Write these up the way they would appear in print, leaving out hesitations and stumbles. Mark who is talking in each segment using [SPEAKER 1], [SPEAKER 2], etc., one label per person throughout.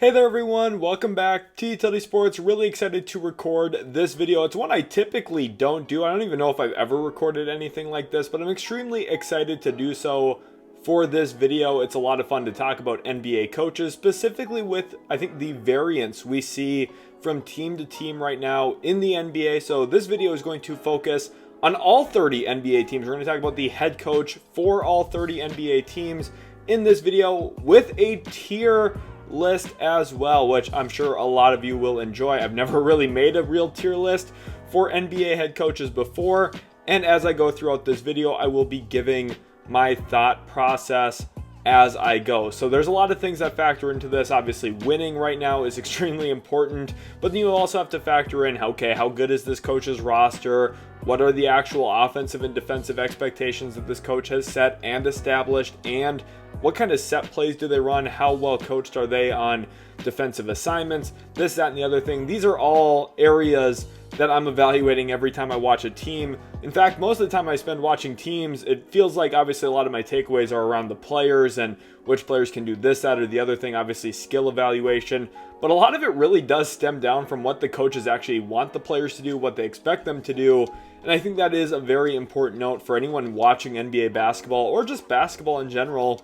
[SPEAKER 1] Hey there everyone, welcome back to Utility Sports. Really excited to record this video. It's one I typically don't do. I don't even know if I've ever recorded anything like this, but I'm extremely excited to do so for this video. It's a lot of fun to talk about NBA coaches, specifically with, I think, the variance we see from team to team right now in the NBA. So this video is going to focus on all 30 NBA teams. We're going to talk about the head coach for all 30 NBA teams in this video with a tier list as well, which I'm sure a lot of you will enjoy. I've never really made a real tier list for NBA head coaches before, and as I go throughout this video, I will be giving my thought process as I go. So there's a lot of things that factor into this. Obviously, winning right now is extremely important, but then you also have to factor in, okay, how good is this coach's roster? What are the actual offensive and defensive expectations that this coach has set and established? And what kind of set plays do they run? How well coached are they on defensive assignments? This, that, and the other thing. These are all areas that I'm evaluating every time I watch a team. In fact, most of the time I spend watching teams, it feels like obviously a lot of my takeaways are around the players and which players can do this, that, or the other thing. Obviously skill evaluation. But a lot of it really does stem down from what the coaches actually want the players to do, what they expect them to do. And I think that is a very important note for anyone watching NBA basketball or just basketball in general.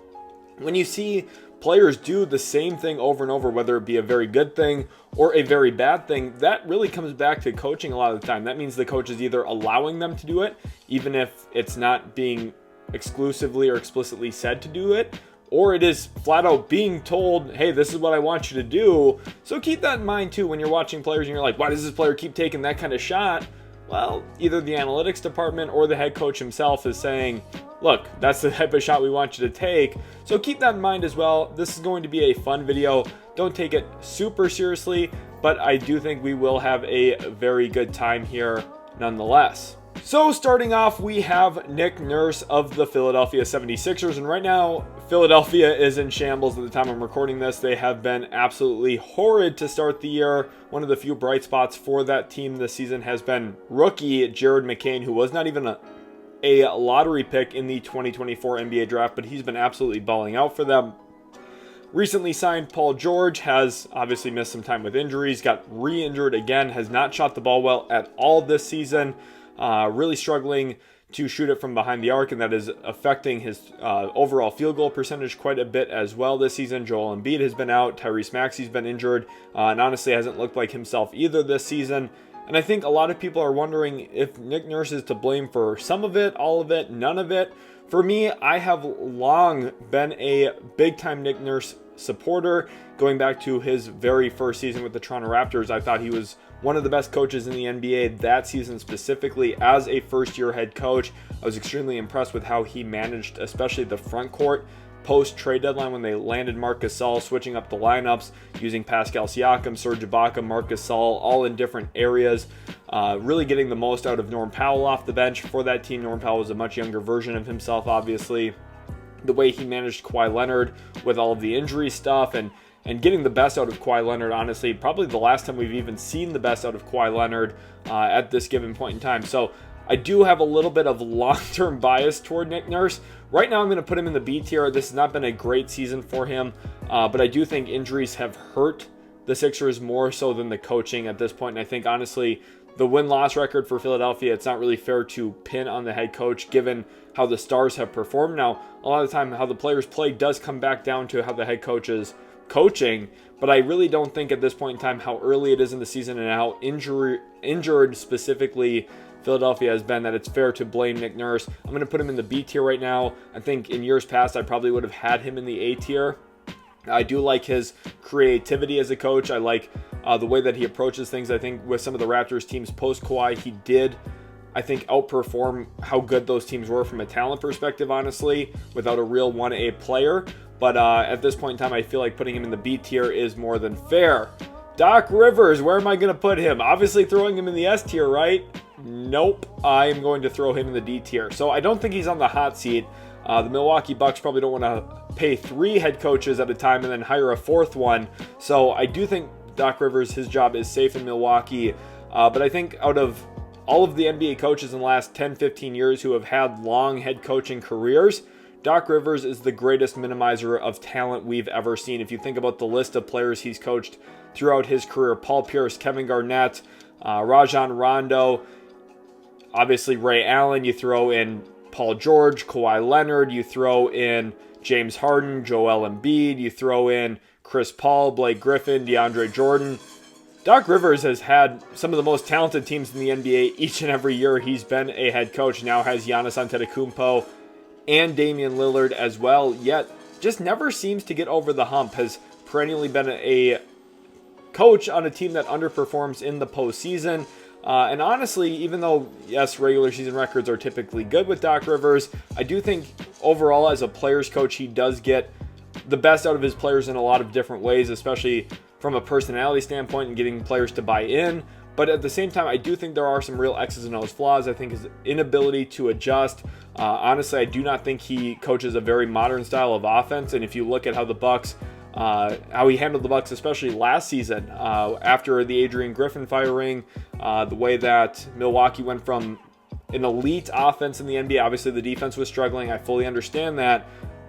[SPEAKER 1] When you see players do the same thing over and over, whether it be a very good thing or a very bad thing, that really comes back to coaching a lot of the time. That means the coach is either allowing them to do it, even if it's not being exclusively or explicitly said to do it, or it is flat out being told, hey, this is what I want you to do. So keep that in mind too when you're watching players and you're like, why does this player keep taking that kind of shot? Well, either the analytics department or the head coach himself is saying, look, that's the type of shot we want you to take. So keep that in mind as well. This is going to be a fun video. Don't take it super seriously, but I do think we will have a very good time here nonetheless. So starting off, we have Nick Nurse of the Philadelphia 76ers. And right now, Philadelphia is in shambles at the time I'm recording this. They have been absolutely horrid to start the year. One of the few bright spots for that team this season has been rookie Jared McCain, who was not even a lottery pick in the 2024 NBA draft, but he's been absolutely balling out for them. Recently signed Paul George, has obviously missed some time with injuries, got re-injured again, has not shot the ball well at all this season. Really struggling to shoot it from behind the arc, and that is affecting his overall field goal percentage quite a bit as well this season. Joel Embiid has been out, Tyrese Maxey's been injured, and honestly hasn't looked like himself either this season. And I think a lot of people are wondering if Nick Nurse is to blame for some of it, all of it, none of it. For me, I have long been a big-time Nick Nurse supporter. Going back to his very first season with the Toronto Raptors, I thought he was one of the best coaches in the NBA that season specifically as a first-year head coach. I was extremely impressed with how he managed, especially the front court, post-trade deadline when they landed Marc Gasol, switching up the lineups, using Pascal Siakam, Serge Ibaka, Marc Gasol, all in different areas, really getting the most out of Norm Powell off the bench for that team. Norm Powell was a much younger version of himself, obviously. The way he managed Kawhi Leonard with all of the injury stuff and getting the best out of Kawhi Leonard, honestly, probably the last time we've even seen the best out of Kawhi Leonard at this given point in time. So I do have a little bit of long-term bias toward Nick Nurse. Right now I'm going to put him in the B tier. This has not been a great season for him, but I do think injuries have hurt the Sixers more so than the coaching at this point. And I think, honestly, the win-loss record for Philadelphia, it's not really fair to pin on the head coach given how the Stars have performed. Now, a lot of the time how the players play does come back down to how the head coach is coaching, but I really don't think at this point in time how early it is in the season and how injured specifically Philadelphia has been that it's fair to blame Nick Nurse. I'm going to put him in the B tier right now. I think in years past I probably would have had him in the A tier. I do like his creativity as a coach. I like the way that he approaches things. I think with some of the Raptors teams post-Kawhi, he did, I think, outperform how good those teams were from a talent perspective, honestly, without a real 1A player. But at this point in time, I feel like putting him in the B tier is more than fair. Doc Rivers, where am I going to put him? Obviously throwing him in the S tier, right? Nope. I am going to throw him in the D tier. So I don't think he's on the hot seat. The Milwaukee Bucks probably don't want to pay 3 head coaches at a time and then hire a 4th one. So I do think Doc Rivers, his job is safe in Milwaukee. But I think out of all of the NBA coaches in the last 10, 15 years who have had long head coaching careers, Doc Rivers is the greatest minimizer of talent we've ever seen. If you think about the list of players he's coached throughout his career, Paul Pierce, Kevin Garnett, Rajon Rondo, obviously Ray Allen, you throw in Paul George, Kawhi Leonard, you throw in James Harden, Joel Embiid, you throw in Chris Paul, Blake Griffin, DeAndre Jordan. Doc Rivers has had some of the most talented teams in the NBA each and every year he's been a head coach. Now has Giannis Antetokounmpo and Damian Lillard as well, yet just never seems to get over the hump. Has perennially been a coach on a team that underperforms in the postseason. And honestly, even though, yes, regular season records are typically good with Doc Rivers, I do think overall as a player's coach, he does get the best out of his players in a lot of different ways, especially from a personality standpoint and getting players to buy in. But at the same time, I do think there are some real X's and O's flaws. I think his inability to adjust. Honestly, I do not think he coaches a very modern style of offense. And if you look at how the Bucks, how he handled the Bucks, especially last season, after the Adrian Griffin firing, the way that Milwaukee went from an elite offense in the NBA. Obviously, the defense was struggling. I fully understand that.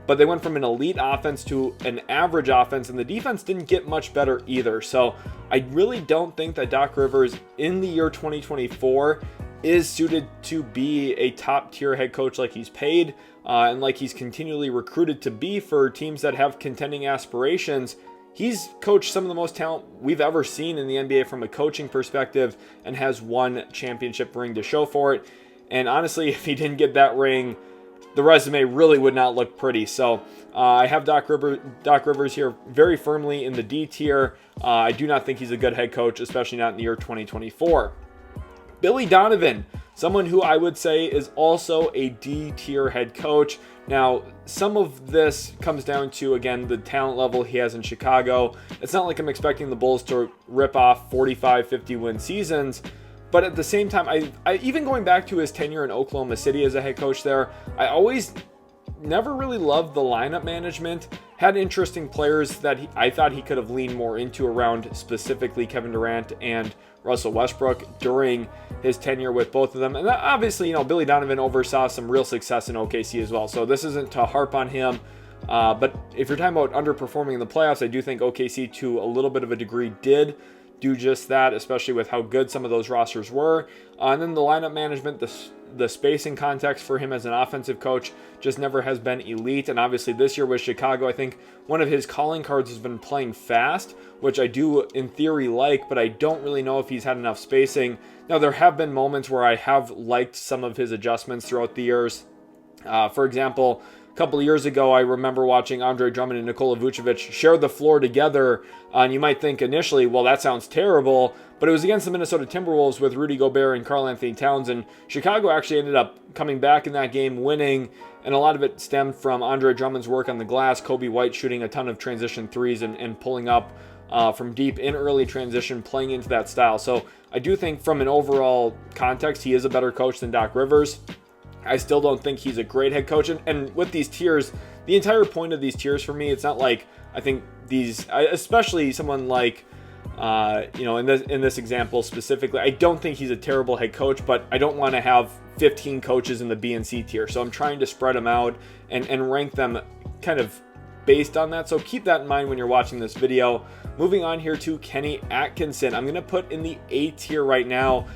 [SPEAKER 1] But they went from an elite offense to an average offense, and the defense didn't get much better either. So I really don't think that Doc Rivers in the year 2024 is suited to be a top-tier head coach like he's paid and like he's continually recruited to be for teams that have contending aspirations. He's coached some of the most talent we've ever seen in the NBA from a coaching perspective and has one championship ring to show for it. And honestly, if he didn't get that ring, the resume really would not look pretty. So I have Doc Rivers here very firmly in the D tier. I do not think he's a good head coach, especially not in the year 2024. Billy Donovan, someone who I would say is also a D tier head coach. Now, some of this comes down to, again, the talent level he has in Chicago. It's not like I'm expecting the Bulls to rip off 45, 50 win seasons. But at the same time, I even going back to his tenure in Oklahoma City as a head coach there, I always never really loved the lineup management. Had interesting players that I thought he could have leaned more into around specifically Kevin Durant and Russell Westbrook during his tenure with both of them. And that, obviously, Billy Donovan oversaw some real success in OKC as well. So this isn't to harp on him. But if you're talking about underperforming in the playoffs, I do think OKC to a little bit of a degree did do just that, especially with how good some of those rosters were. And then the lineup management, the spacing context for him as an offensive coach just never has been elite. And obviously this year with Chicago, I think one of his calling cards has been playing fast, which I do in theory like, but I don't really know if he's had enough spacing. Now, there have been moments where I have liked some of his adjustments throughout the years. For example, a couple of years ago, I remember watching Andre Drummond and Nikola Vucevic share the floor together. And you might think initially, well, that sounds terrible. But it was against the Minnesota Timberwolves with Rudy Gobert and Karl-Anthony Towns. And Chicago actually ended up coming back in that game, winning. And a lot of it stemmed from Andre Drummond's work on the glass, Kobe White shooting a ton of transition threes and pulling up from deep in early transition, playing into that style. So I do think from an overall context, he is a better coach than Doc Rivers. I still don't think he's a great head coach. And with these tiers, the entire point of these tiers for me, it's not like I think these, especially someone like, in this example specifically, I don't think he's a terrible head coach, but I don't want to have 15 coaches in the B and C tier. So I'm trying to spread them out and rank them kind of based on that. So keep that in mind when you're watching this video. Moving on here to Kenny Atkinson. I'm going to put in the A tier right now.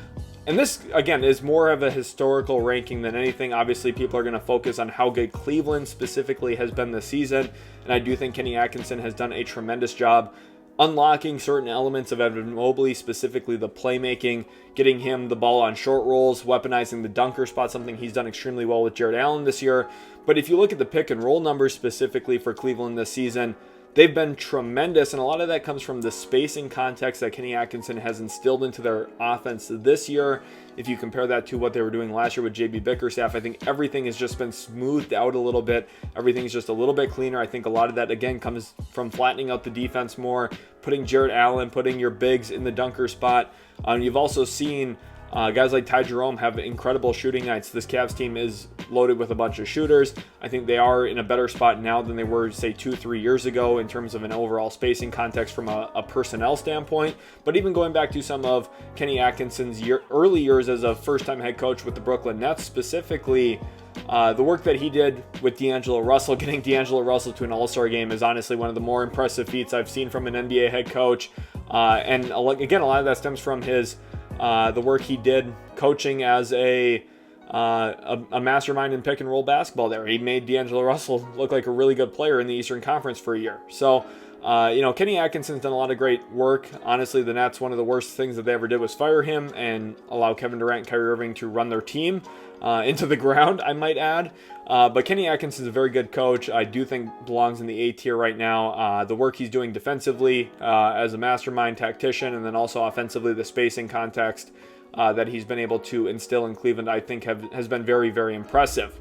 [SPEAKER 1] And this, again, is more of a historical ranking than anything. Obviously, people are going to focus on how good Cleveland specifically has been this season. And I do think Kenny Atkinson has done a tremendous job unlocking certain elements of Evan Mobley, specifically the playmaking, getting him the ball on short rolls, weaponizing the dunker spot, something he's done extremely well with Jarrett Allen this year. But if you look at the pick and roll numbers specifically for Cleveland this season, they've been tremendous, and a lot of that comes from the spacing context that Kenny Atkinson has instilled into their offense this year. If you compare that to what they were doing last year with JB Bickerstaff, I think everything has just been smoothed out a little bit. Everything's just a little bit cleaner. I think a lot of that, again, comes from flattening out the defense more, putting Jarrett Allen, putting your bigs in the dunker spot. You've also seen Guys like Ty Jerome have incredible shooting nights. This Cavs team is loaded with a bunch of shooters. I think they are in a better spot now than they were, say, 2-3 years ago in terms of an overall spacing context from a personnel standpoint. But even going back to some of Kenny Atkinson's early years as a first-time head coach with the Brooklyn Nets, specifically, the work that he did with D'Angelo Russell, getting D'Angelo Russell to an All-Star game, is honestly one of the more impressive feats I've seen from an NBA head coach. And again, a lot of that stems from his the work he did coaching as a mastermind in pick and roll basketball there. He made D'Angelo Russell look like a really good player in the Eastern Conference for a year. So, Kenny Atkinson's done a lot of great work. Honestly, the Nets, one of the worst things that they ever did was fire him and allow Kevin Durant and Kyrie Irving to run their team into the ground, I might add. But Kenny Atkinson's a very good coach. I do think belongs in the A tier right now. The work he's doing defensively as a mastermind tactician, and then also offensively, the spacing context that he's been able to instill in Cleveland, I think has been very, very impressive.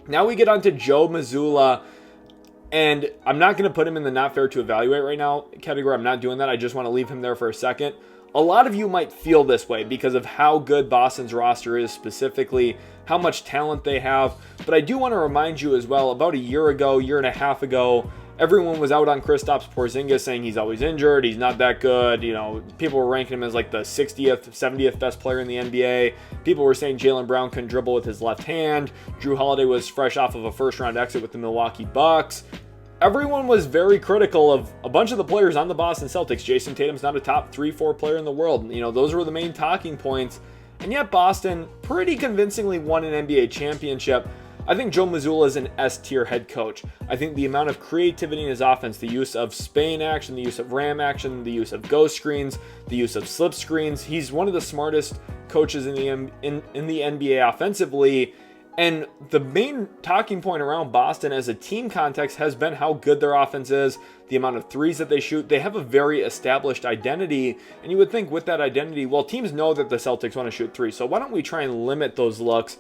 [SPEAKER 1] Now we get on to Joe Mazzulla, and I'm not going to put him in the not fair to evaluate right now category. I'm not doing that. I just want to leave him there for a second. A lot of you might feel this way because of how good Boston's roster is, specifically how much talent they have. But I do want to remind you as well, about a year and a half ago, everyone was out on Kristaps Porzingis saying he's always injured, he's not that good. People were ranking him as like the 60th, 70th best player in the NBA. People were saying Jaylen Brown couldn't dribble with his left hand. Drew Holiday was fresh off of a first-round exit with the Milwaukee Bucks. Everyone was very critical of a bunch of the players on the Boston Celtics. Jason Tatum's not a top 3-4 player in the world. Those were the main talking points. And yet Boston pretty convincingly won an NBA championship. I think Joe Mazzulla is an S-tier head coach. I think the amount of creativity in his offense, the use of Spain action, the use of ram action, the use of ghost screens, the use of slip screens, he's one of the smartest coaches in the NBA offensively. And the main talking point around Boston as a team context has been how good their offense is, the amount of threes that they shoot. They have a very established identity, and you would think with that identity, well, teams know that the Celtics want to shoot threes, so why don't we try and limit those looks?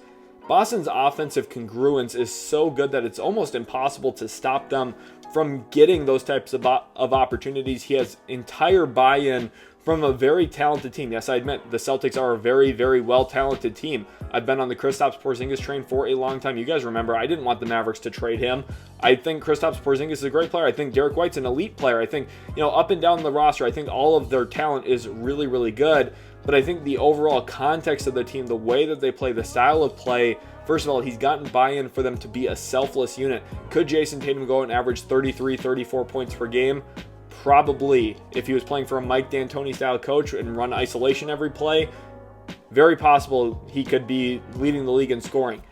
[SPEAKER 1] Boston's offensive congruence is so good that it's almost impossible to stop them from getting those types of opportunities. He has entire buy-in from a very talented team. Yes, I admit the Celtics are a very, very well-talented team. I've been on the Kristaps Porzingis train for a long time. You guys remember, I didn't want the Mavericks to trade him. I think Kristaps Porzingis is a great player. I think Derek White's an elite player. I think, up and down the roster, I think all of their talent is really, really good. But I think the overall context of the team, the way that they play, the style of play, first of all, he's gotten buy-in for them to be a selfless unit. Could Jason Tatum go and average 33, 34 points per game? Probably. If he was playing for a Mike D'Antoni style coach and run isolation every play, very possible he could be leading the league in scoring.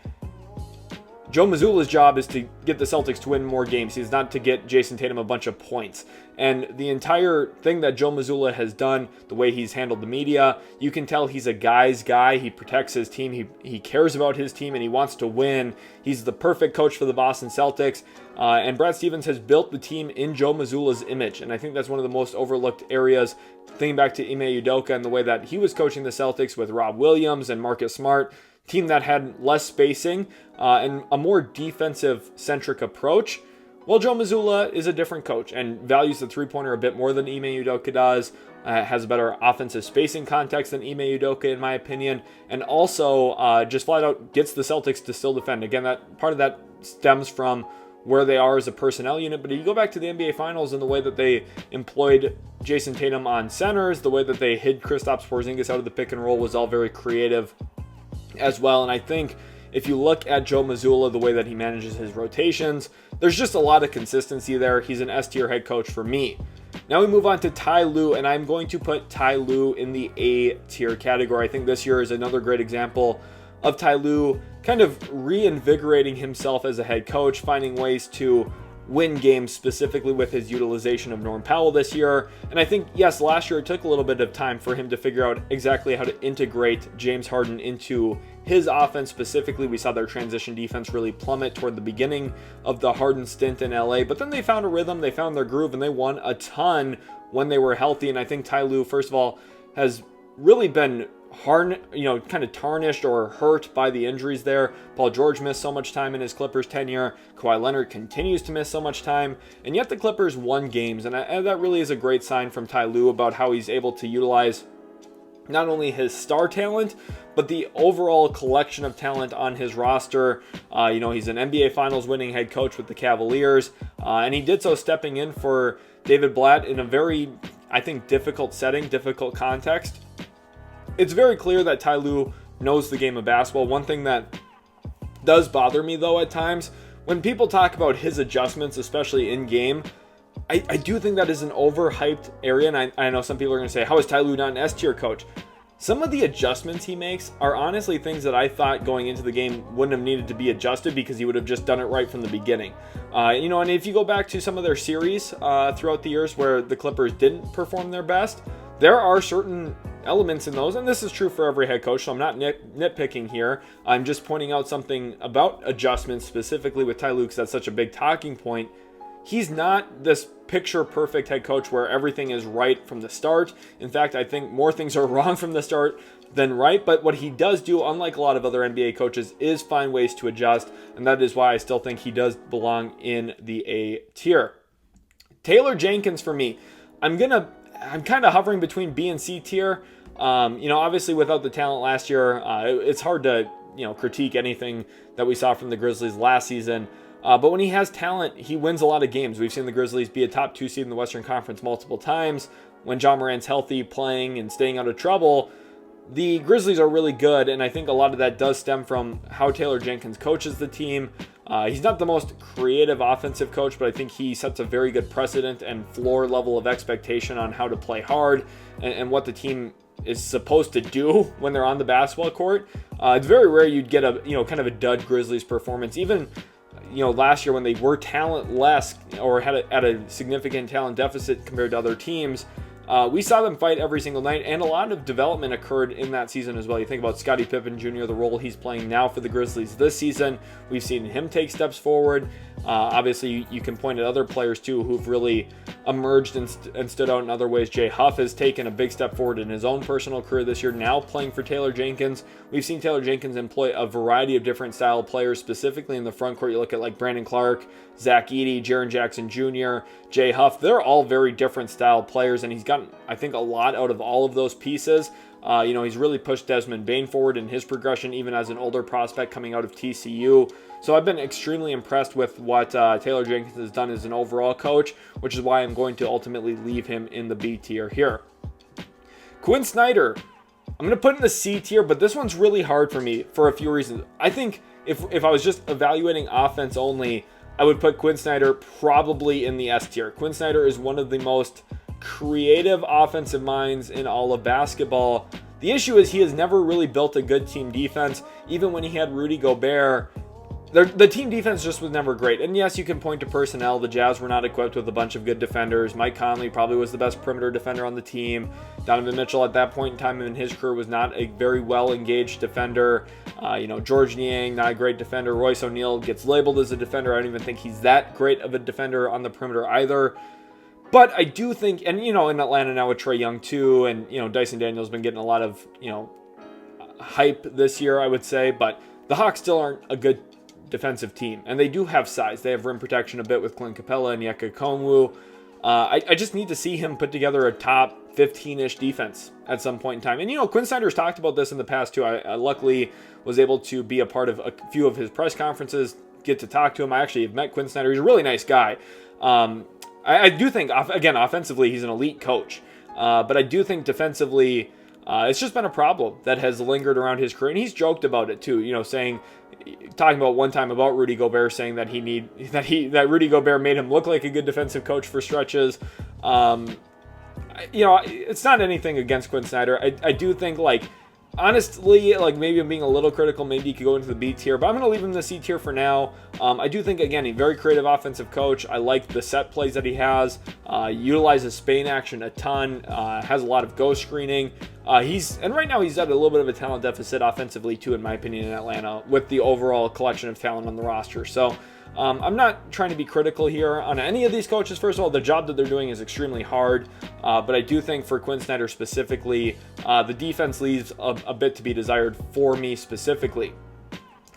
[SPEAKER 1] Joe Mazzulla's job is to get the Celtics to win more games. He's not to get Jason Tatum a bunch of points. And the entire thing that Joe Mazzulla has done, the way he's handled the media, you can tell he's a guy's guy. He protects his team. He cares about his team, and he wants to win. He's the perfect coach for the Boston Celtics. And Brad Stevens has built the team in Joe Mazzulla's image. And I think that's one of the most overlooked areas. Thinking back to Ime Udoka and the way that he was coaching the Celtics with Rob Williams and Marcus Smart, team that had less spacing and a more defensive-centric approach. Well, Joe Mazzulla is a different coach and values the three-pointer a bit more than Ime Udoka does, has a better offensive spacing context than Ime Udoka, in my opinion, and also just flat out gets the Celtics to still defend. Again, that part of that stems from where they are as a personnel unit, but if you go back to the NBA Finals and the way that they employed Jason Tatum on centers, the way that they hid Kristaps Porzingis out of the pick and roll was all very creative as well. And I think if you look at Joe Mazzulla, the way that he manages his rotations, there's just a lot of consistency there. He's an S-tier head coach for me. Now we move on to Ty Lue, and I'm going to put Ty Lue in the A-tier category. I think this year is another great example of Ty Lue kind of reinvigorating himself as a head coach, finding ways to win games, specifically with his utilization of Norm Powell this year. And I think, yes, last year it took a little bit of time for him to figure out exactly how to integrate James Harden into his offense. Specifically, we saw their transition defense really plummet toward the beginning of the Harden stint in LA, but then they found a rhythm, they found their groove, and they won a ton when they were healthy. And I think Ty Lue, first of all, has really been kind of tarnished or hurt by the injuries there. Paul George missed so much time in his Clippers tenure. Kawhi Leonard continues to miss so much time, and yet the Clippers won games, and that really is a great sign from Ty Lue about how he's able to utilize not only his star talent, but the overall collection of talent on his roster. He's an NBA Finals winning head coach with the Cavaliers, and he did so stepping in for David Blatt in a very, I think, difficult setting, difficult context. It's very clear that Ty Lue knows the game of basketball. One thing that does bother me, though, at times, when people talk about his adjustments, especially in game, I do think that is an overhyped area, and I know some people are going to say, how is Ty Lue not an S-tier coach? Some of the adjustments he makes are honestly things that I thought going into the game wouldn't have needed to be adjusted because he would have just done it right from the beginning. And if you go back to some of their series throughout the years where the Clippers didn't perform their best, there are certain elements in those, and this is true for every head coach, so I'm not nitpicking here. I'm just pointing out something about adjustments specifically with Ty Lue because that's such a big talking point. He's not this picture-perfect head coach where everything is right from the start. In fact, I think more things are wrong from the start than right. But what he does do, unlike a lot of other NBA coaches, is find ways to adjust. And that is why I still think he does belong in the A tier. Taylor Jenkins, for me, I'm kind of hovering between B and C tier. Obviously without the talent last year, it's hard to critique anything that we saw from the Grizzlies last season. But when he has talent, he wins a lot of games. We've seen the Grizzlies be a top 2 seed in the Western Conference multiple times. When Ja Morant's healthy, playing, and staying out of trouble, the Grizzlies are really good, and I think a lot of that does stem from how Taylor Jenkins coaches the team. He's not the most creative offensive coach, but I think he sets a very good precedent and floor level of expectation on how to play hard and what the team is supposed to do when they're on the basketball court. It's very rare you'd get a kind of a dud Grizzlies performance. Even last year when they were talentless or had a significant talent deficit compared to other teams, we saw them fight every single night, and a lot of development occurred in that season as well. You think about Scottie Pippen Jr., the role he's playing now for the Grizzlies this season. We've seen him take steps forward. Obviously, you can point at other players too who've really emerged and stood out in other ways. Jay Huff has taken a big step forward in his own personal career this year, now playing for Taylor Jenkins. We've seen Taylor Jenkins employ a variety of different style players, specifically in the front court. You look at like Brandon Clark, Zach Edey, Jaren Jackson Jr., Jay Huff. They're all very different style players, and he's gotten, I think, a lot out of all of those pieces. He's really pushed Desmond Bane forward in his progression, even as an older prospect coming out of TCU. So I've been extremely impressed with what Taylor Jenkins has done as an overall coach, which is why I'm going to ultimately leave him in the B tier here. Quin Snyder, I'm going to put in the C tier, but this one's really hard for me for a few reasons. I think if I was just evaluating offense only, I would put Quin Snyder probably in the S tier. Quin Snyder is one of the most creative offensive minds in all of basketball. The issue is he has never really built a good team defense. Even when he had Rudy Gobert, the team defense just was never great. And yes, you can point to personnel. The Jazz were not equipped with a bunch of good defenders. Mike Conley probably was the best perimeter defender on the team. Donovan Mitchell at that point in time in his career was not a very well-engaged defender. George Niang, not a great defender. Royce O'Neal gets labeled as a defender. I don't even think he's that great of a defender on the perimeter either. But I do think, and in Atlanta now with Trae Young too, and Dyson Daniels been getting a lot of hype this year, I would say. But the Hawks still aren't a good defensive team, and they do have size. They have rim protection a bit with Clint Capella and Yeka Konwu. I just need to see him put together a top 15-ish defense at some point in time. And Quin Snyder's talked about this in the past too. I luckily was able to be a part of a few of his press conferences, get to talk to him. I actually have met Quin Snyder. He's a really nice guy. I do think, again, offensively, he's an elite coach. But I do think defensively, it's just been a problem that has lingered around his career. And he's joked about it too, talking about one time about Rudy Gobert, saying that that Rudy Gobert made him look like a good defensive coach for stretches. It's not anything against Quin Snyder. I do think, honestly, maybe I'm being a little critical. Maybe he could go into the B tier, but I'm going to leave him in the C tier for now. I do think, again, a very creative offensive coach. I like the set plays that he has. Utilizes Spain action a ton. Has a lot of ghost screening. And right now he's at a little bit of a talent deficit offensively too, in my opinion, in Atlanta with the overall collection of talent on the roster. So I'm not trying to be critical here on any of these coaches. First of all, the job that they're doing is extremely hard, but I do think for Quin Snyder specifically, the defense leaves a bit to be desired for me specifically.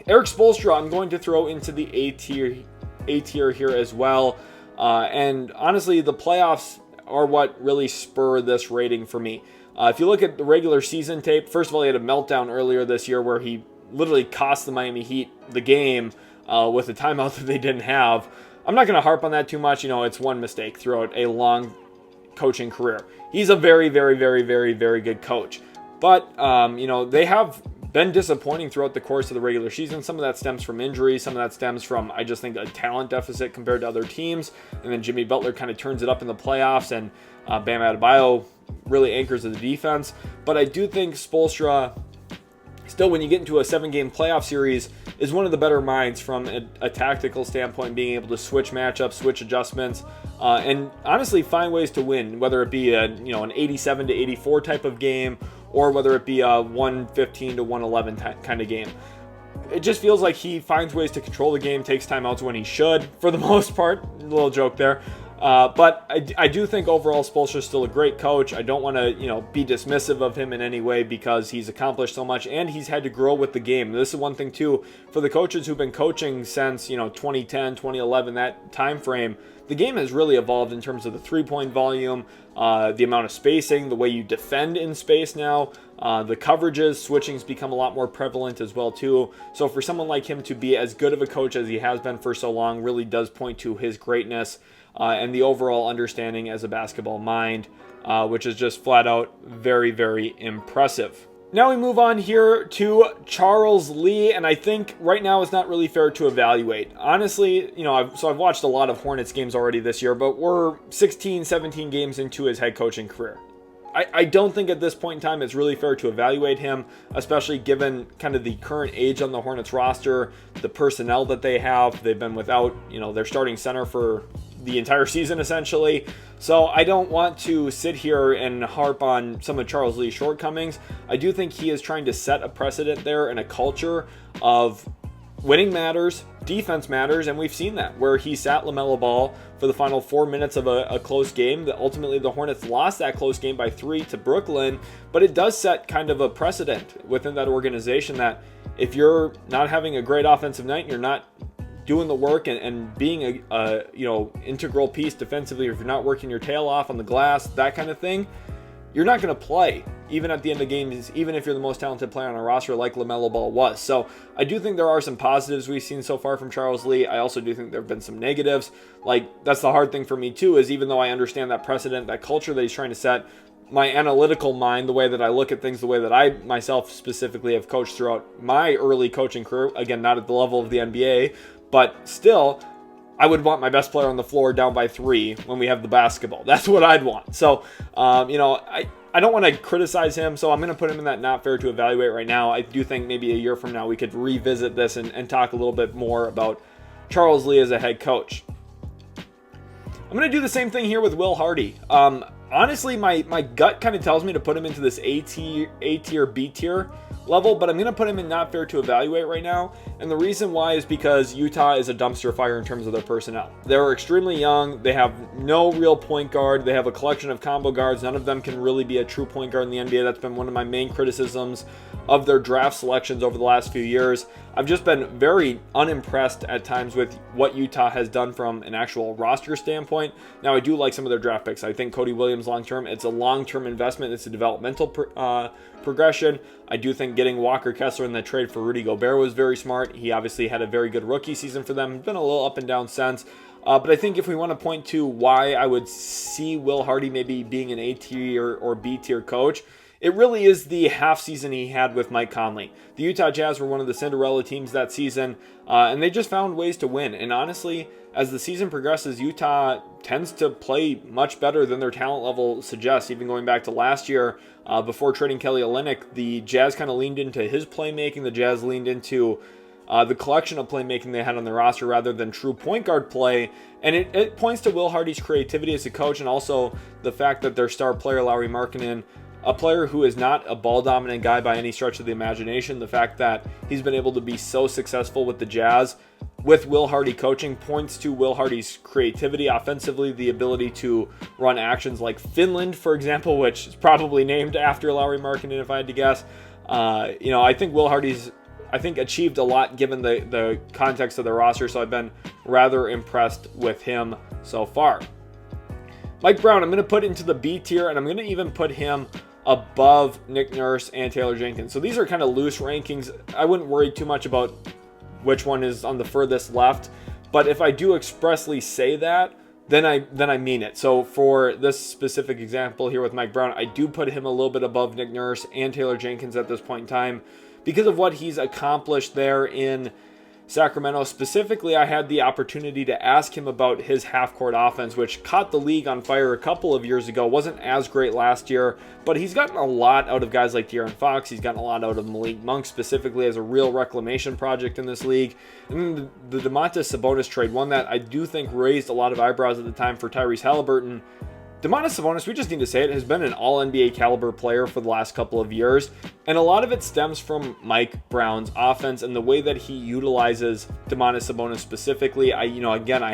[SPEAKER 1] Erik Spoelstra, I'm going to throw into the A tier here as well. And honestly, the playoffs are what really spur this rating for me. If you look at the regular season tape, first of all, he had a meltdown earlier this year where he literally cost the Miami Heat the game with a timeout that they didn't have. I'm not going to harp on that too much. It's one mistake throughout a long coaching career. He's a very, very, very, very, very good coach. But, they have been disappointing throughout the course of the regular season. Some of that stems from injury. Some of that stems from, I just think, a talent deficit compared to other teams. And then Jimmy Butler kind of turns it up in the playoffs, and Bam Adebayo really anchors the defense. But I do think Spoelstra, still, when you get into a 7-game playoff series, is one of the better minds from a tactical standpoint, being able to switch matchups, switch adjustments, and honestly find ways to win, whether it be an 87 to 84 type of game, or whether it be a 115 to 111 kind of game. It just feels like he finds ways to control the game, takes timeouts when he should, for the most part. A little joke there. But I do think overall Spoelstra is still a great coach. I don't want to, be dismissive of him in any way, because he's accomplished so much and he's had to grow with the game. This is one thing too, for the coaches who've been coaching since, 2010, 2011, that time frame. The game has really evolved in terms of the three-point volume, the amount of spacing, the way you defend in space now, the coverages, switching's become a lot more prevalent as well too. So for someone like him to be as good of a coach as he has been for so long really does point to his greatness and the overall understanding as a basketball mind, which is just flat out very, very impressive. Now we move on here to Charles Lee, and I think right now it's not really fair to evaluate. Honestly, I've watched a lot of Hornets games already this year, but we're 16, 17 games into his head coaching career. I don't think at this point in time it's really fair to evaluate him, especially given kind of the current age on the Hornets roster, the personnel that they have. They've been without, their starting center for the entire season essentially. So I don't want to sit here and harp on some of Charles Lee's shortcomings. I do think he is trying to set a precedent there and a culture of winning matters, defense matters, and we've seen that where he sat LaMelo Ball for the final 4 minutes of a close game. That ultimately the Hornets lost that close game by 3 to Brooklyn, but it does set kind of a precedent within that organization that if you're not having a great offensive night, you're not doing the work and being a integral piece defensively, or if you're not working your tail off on the glass, that kind of thing, you're not going to play even at the end of games, even if you're the most talented player on a roster like LaMelo Ball was. So I do think there are some positives we've seen so far from Charles Lee. I also do think there have been some negatives. That's the hard thing for me too, is even though I understand that precedent, that culture that he's trying to set, my analytical mind, the way that I look at things, the way that I myself specifically have coached throughout my early coaching career, again, not at the level of the NBA, but still, I would want my best player on the floor down by 3 when we have the basketball. That's what I'd want. So, I don't want to criticize him, so I'm going to put him in that not fair to evaluate right now. I do think maybe a year from now we could revisit this and talk a little bit more about Charles Lee as a head coach. I'm going to do the same thing here with Will Hardy. Honestly, my gut kind of tells me to put him into this A tier, B tier level, but I'm going to put him in not fair to evaluate right now. And the reason why is because Utah is a dumpster fire in terms of their personnel. They're extremely young. They have no real point guard. They have a collection of combo guards. None of them can really be a true point guard in the NBA. That's been one of my main criticisms of their draft selections over the last few years. I've just been very unimpressed at times with what Utah has done from an actual roster standpoint. Now, I do like some of their draft picks. I think Cody Williams long-term, it's a long-term investment. It's a developmental progression. I do think getting Walker Kessler in the trade for Rudy Gobert was very smart. He obviously had a very good rookie season for them. Been a little up and down since. But I think if we want to point to why I would see Will Hardy maybe being an A tier or B tier coach, it really is the half season he had with Mike Conley. The Utah Jazz were one of the Cinderella teams that season, and they just found ways to win. And honestly, as the season progresses, Utah tends to play much better than their talent level suggests. Even going back to last year, before trading Kelly Olynyk, the Jazz kind of leaned into his playmaking. The Jazz leaned into the collection of playmaking they had on their roster rather than true point guard play. And it points to Will Hardy's creativity as a coach, and also the fact that their star player, Lauri Markkanen, a player who is not a ball-dominant guy by any stretch of the imagination, the fact that he's been able to be so successful with the Jazz with Will Hardy coaching points to Will Hardy's creativity offensively, the ability to run actions like Finland, for example, which is probably named after Lauri Markkanen if I had to guess. I think Will Hardy's achieved a lot given the context of the roster, so I've been rather impressed with him so far. Mike Brown, I'm going to put into the B tier, and I'm going to even put him above Nick Nurse and Taylor Jenkins. So these are kind of loose rankings. I wouldn't worry too much about which one is on the furthest left. But if I do expressly say that, then I mean it. So for this specific example here with Mike Brown, I do put him a little bit above Nick Nurse and Taylor Jenkins at this point in time because of what he's accomplished there in Sacramento. Specifically, I had the opportunity to ask him about his half-court offense, which caught the league on fire a couple of years ago. Wasn't as great last year, but he's gotten a lot out of guys like De'Aaron Fox. He's gotten a lot out of Malik Monk, specifically as a real reclamation project in this league. And then the Domantas Sabonis trade, one that I do think raised a lot of eyebrows at the time for Tyrese Halliburton. Domantas Sabonis, we just need to say it, has been an all-NBA caliber player for the last couple of years, and a lot of it stems from Mike Brown's offense and the way that he utilizes Domantas Sabonis specifically. I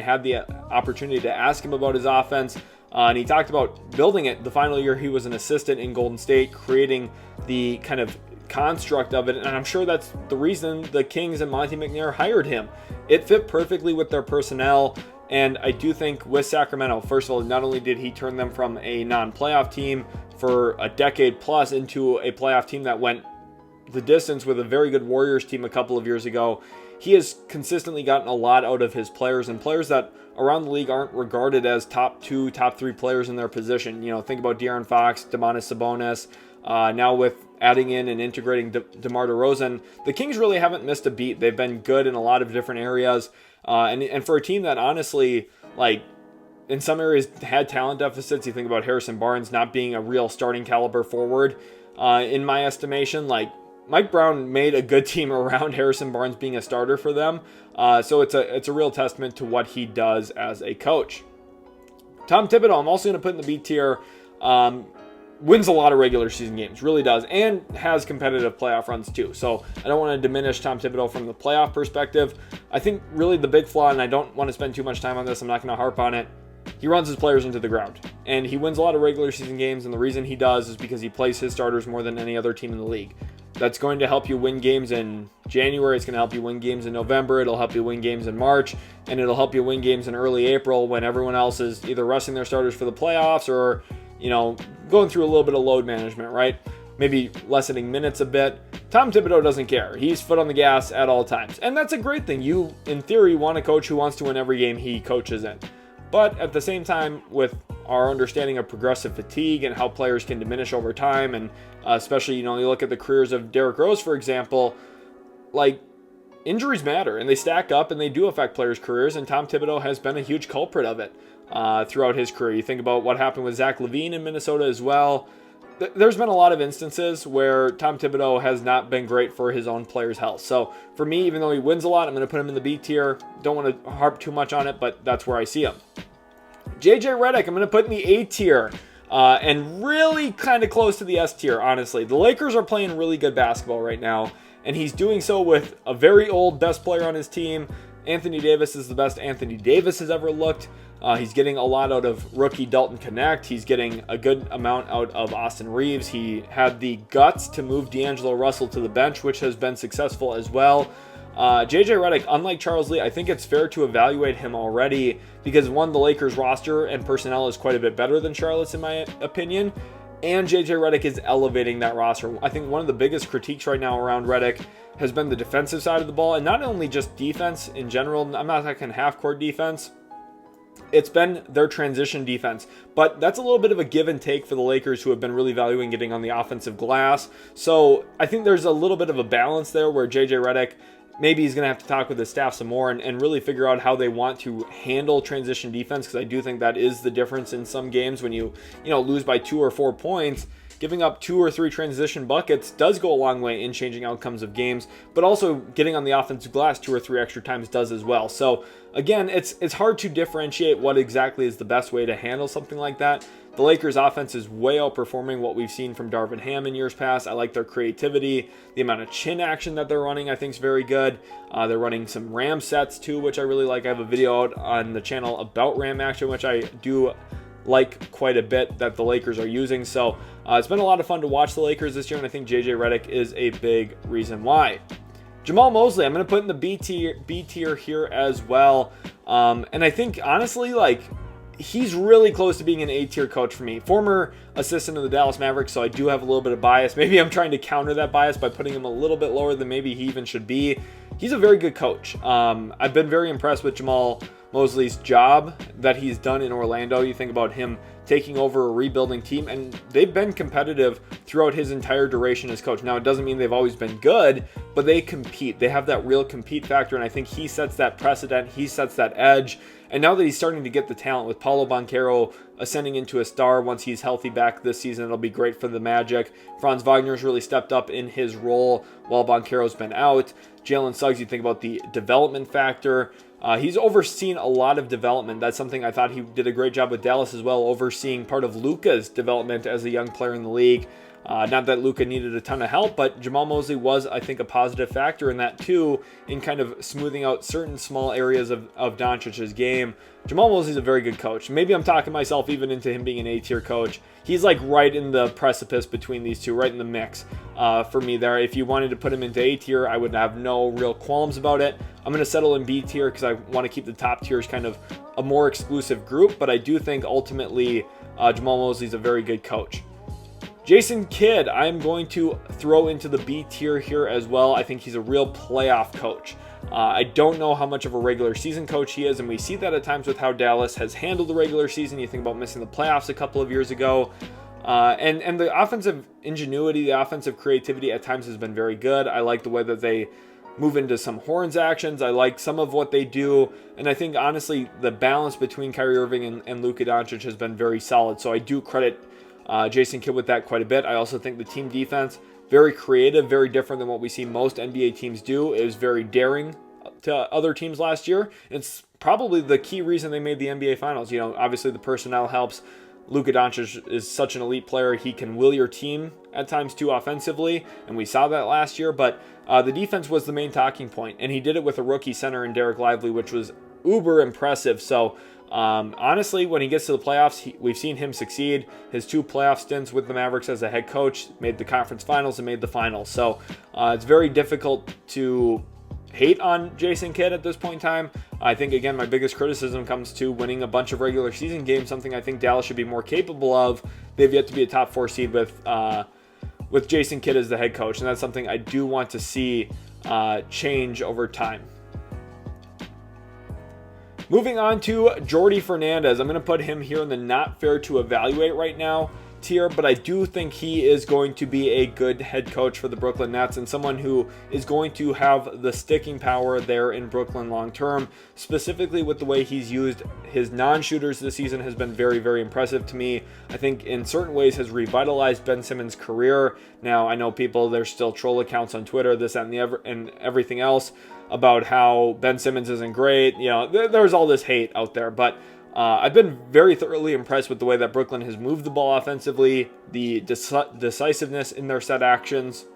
[SPEAKER 1] had the opportunity to ask him about his offense, and he talked about building it the final year he was an assistant in Golden State, creating the kind of construct of it, and I'm sure that's the reason the Kings and Monte McNair hired him. It fit perfectly with their personnel. And I do think with Sacramento, first of all, not only did he turn them from a non-playoff team for a decade plus into a playoff team that went the distance with a very good Warriors team a couple of years ago, he has consistently gotten a lot out of his players, and players that around the league aren't regarded as top 2, top 3 players in their position. You know, think about De'Aaron Fox, Domantas Sabonis. Now with adding in and integrating DeMar DeRozan, the Kings really haven't missed a beat. They've been good in a lot of different areas. And for a team that honestly, like, in some areas had talent deficits, you think about Harrison Barnes not being a real starting caliber forward, in my estimation, like, Mike Brown made a good team around Harrison Barnes being a starter for them. So it's a real testament to what he does as a coach. Tom Thibodeau, I'm also going to put in the B tier. Wins a lot of regular season games, really does, and has competitive playoff runs too. So I don't want to diminish Tom Thibodeau from the playoff perspective. I think really the big flaw, and I don't want to spend too much time on this, I'm not going to harp on it, he runs his players into the ground. And he wins a lot of regular season games, and the reason he does is because he plays his starters more than any other team in the league. That's going to help you win games in January. It's going to help you win games in November. It'll help you win games in March. And it'll help you win games in early April when everyone else is either resting their starters for the playoffs or, you know, going through a little bit of load management, right? Maybe lessening minutes a bit. Tom Thibodeau doesn't care. He's foot on the gas at all times. And that's a great thing. You, in theory, want a coach who wants to win every game he coaches in. But at the same time, with our understanding of progressive fatigue and how players can diminish over time, and especially, you look at the careers of Derrick Rose, for example, like, injuries matter, and they stack up, and they do affect players' careers, and Tom Thibodeau has been a huge culprit of it throughout his career. You think about what happened with Zach LaVine in Minnesota as well. There's been a lot of instances where Tom Thibodeau has not been great for his own players' health. So for me, even though he wins a lot, I'm going to put him in the B tier. Don't want to harp too much on it, but that's where I see him. JJ Redick, I'm going to put in the A tier. And really kind of close to the S tier, honestly. The Lakers are playing really good basketball right now, and he's doing so with a very old best player on his team. Anthony Davis is the best Anthony Davis has ever looked. He's getting a lot out of rookie Dalton Connect. He's getting a good amount out of Austin Reeves. He had the guts to move D'Angelo Russell to the bench, which has been successful as well. JJ Redick, unlike Charles Lee, I think it's fair to evaluate him already because, one, the Lakers roster and personnel is quite a bit better than Charlotte's in my opinion, and JJ Redick is elevating that roster. I think one of the biggest critiques right now around Redick has been the defensive side of the ball, and not only just defense in general. I'm not talking half-court defense. It's been their transition defense, but that's a little bit of a give and take for the Lakers, who have been really valuing getting on the offensive glass. So I think there's a little bit of a balance there where JJ Redick, maybe he's going to have to talk with his staff some more and really figure out how they want to handle transition defense, because I do think that is the difference in some games when you lose by 2 or 4 points. Giving up 2 or 3 transition buckets does go a long way in changing outcomes of games, but also getting on the offensive glass 2 or 3 extra times does as well. So again, it's hard to differentiate what exactly is the best way to handle something like that. The Lakers offense is way outperforming what we've seen from Darvin Ham in years past. I like their creativity. The amount of chin action that they're running, I think, is very good. They're running some ram sets too, which I really like. I have a video out on the channel about ram action, which I do like quite a bit, that the Lakers are using. So it's been a lot of fun to watch the Lakers this year, and I think JJ Redick is a big reason why. Jamahl Mosley, I'm going to put in the B tier here as well. And I think, honestly, like, he's really close to being an A-tier coach for me. Former assistant of the Dallas Mavericks, so I do have a little bit of bias. Maybe I'm trying to counter that bias by putting him a little bit lower than maybe he even should be. He's a very good coach. I've been very impressed with Jamahl Mosley's job that he's done in Orlando. You think about him taking over a rebuilding team, and they've been competitive throughout his entire duration as coach. Now, it doesn't mean they've always been good, but they compete. They have that real compete factor, and I think he sets that precedent. He sets that edge. And now that he's starting to get the talent with Paolo Banchero ascending into a star once he's healthy back this season, it'll be great for the Magic. Franz Wagner's really stepped up in his role while Banchero's been out. Jalen Suggs, you think about the development factor. He's overseen a lot of development. That's something I thought he did a great job with Dallas as well, overseeing part of Luka's development as a young player in the league. Not that Luka needed a ton of help, but Jamahl Mosley was, I think, a positive factor in that too, in kind of smoothing out certain small areas of Doncic's game. Jamahl Mosley's a very good coach. Maybe I'm talking myself even into him being an A-tier coach. He's like right in the precipice between these two, right in the mix for me there. If you wanted to put him into A-tier, I would have no real qualms about it. I'm going to settle in B-tier because I want to keep the top tiers kind of a more exclusive group, but I do think ultimately Jamahl Mosley's a very good coach. Jason Kidd, I'm going to throw into the B tier here as well. I think he's a real playoff coach. I don't know how much of a regular season coach he is, and we see that at times with how Dallas has handled the regular season. You think about missing the playoffs a couple of years ago. And the offensive ingenuity, the offensive creativity at times has been very good. I like the way that they move into some horns actions. I like some of what they do. And I think, honestly, the balance between Kyrie Irving and Luka Doncic has been very solid. So I do credit Jason Kidd with that quite a bit. I also think the team defense, very creative, very different than what we see most NBA teams do. It was very daring to other teams last year. It's probably the key reason they made the NBA Finals. You know, obviously the personnel helps. Luka Doncic is such an elite player. He can will your team at times too offensively, and we saw that last year. But the defense was the main talking point, and he did it with a rookie center in Dereck Lively, which was uber impressive. So honestly, when he gets to the playoffs, we've seen him succeed. His 2 playoff stints with the Mavericks as a head coach made the conference finals and made the finals. So it's very difficult to hate on Jason Kidd at this point in time. I think, again, my biggest criticism comes to winning a bunch of regular season games, something I think Dallas should be more capable of. They've yet to be a top 4 seed with Jason Kidd as the head coach, and that's something I do want to see change over time. Moving on to Jordi Fernandez. I'm going to put him here in the not fair to evaluate right now tier, but I do think he is going to be a good head coach for the Brooklyn Nets and someone who is going to have the sticking power there in Brooklyn long term. Specifically with the way he's used his non-shooters this season has been very, very impressive to me. I think in certain ways has revitalized Ben Simmons' career. Now, I know there's still troll accounts on Twitter, this, that, and everything else about how Ben Simmons isn't great. You know, there's all this hate out there, but I've been very thoroughly impressed with the way that Brooklyn has moved the ball offensively, the decisiveness in their set actions,